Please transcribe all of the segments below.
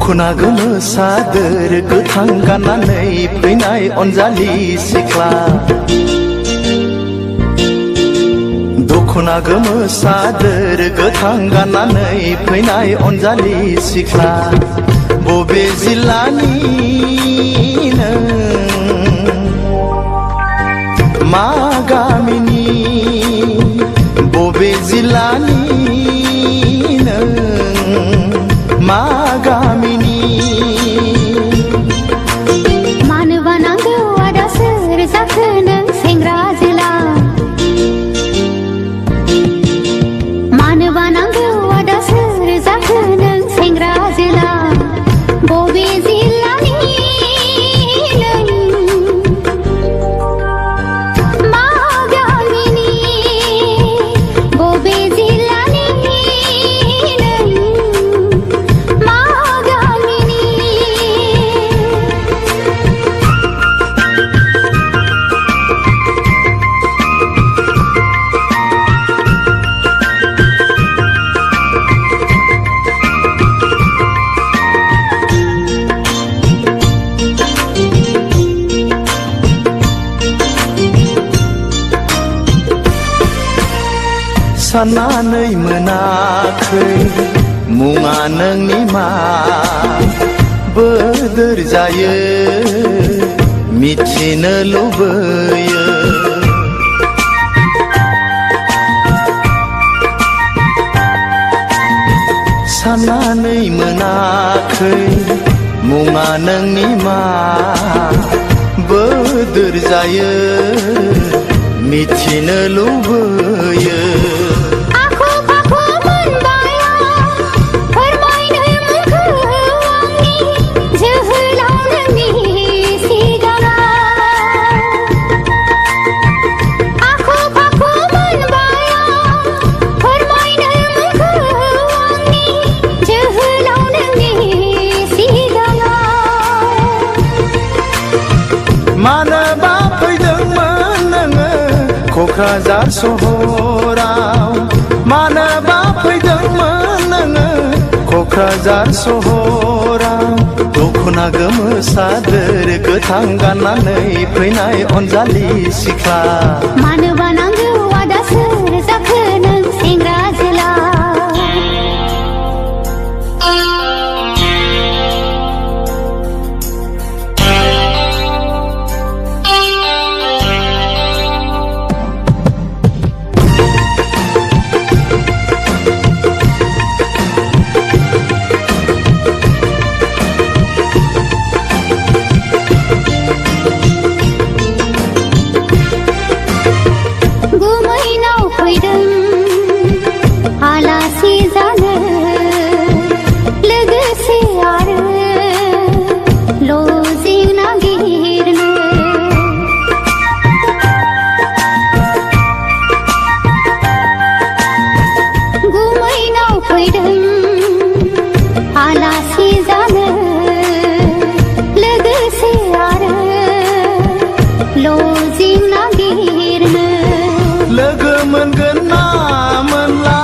दखना गोमो सादोर गोथां गाननानै फैनाय अनजालि सिख्ला दखना गोमो सादोर गोथां गाननानै फैनाय अनजालि सिख्ला बबे जिल्लानि नों मा गामिनि बबे जिल्लानि नों मा गामिनि मानो बानांगौ आदा सोर जाखो नों सेंग्रा जोला मानो बानांगौ आदा सोर जाखो नों सेंग्रा जोला बबे जिल्लानि नों मा गामिनि बबे जिल्लानि नों मा गामिनि साननानै मोनाखै मुङा नोंनि मा बोदोर जायो मिथिनो लुबैयो साननानै मोनाखै मुङा नोंनि मा बोदोर जायो मिथिनो लुबैयो मानोबा फैदोंमोन नोङो क'क्राझार सहराव मानोबा फैदोंमोन नोङो क'क्राझार सहराव दखना गोमो सादोर गोथां गाननानै फैनाय अनजालि सिख्ला मानो बानांगौ आदा सोर जाखो नों सेंग्रा जोला लोगो मोनगोन ना मोनला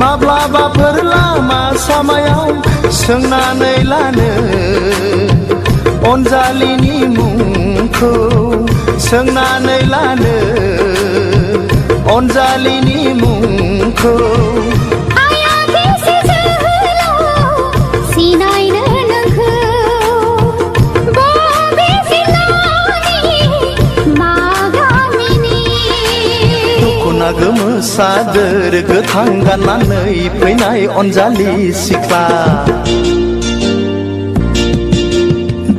माब्लाबाफोर लामा सामायाव सोंनानै लानो अनजालिनि मुंखौ सोंनानै लानो अनजालिनि मुंखौ दखना गोमो सादोर गोथां गाननानै फैनाय अनजालि सिख्ला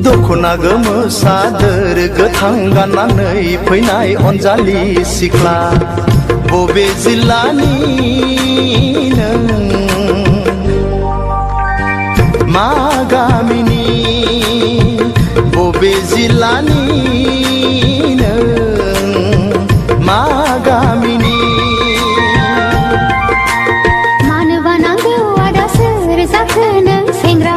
दखना गोमो सादोर गोथां गाननानै फैनाय अनजालि सिख्ला बबे जिल्लानि नों मा गामिनि बबे जिल्लानि नों मा गामिनि मानो बानांगौ आदा सोर जाखो नों सेंग्रा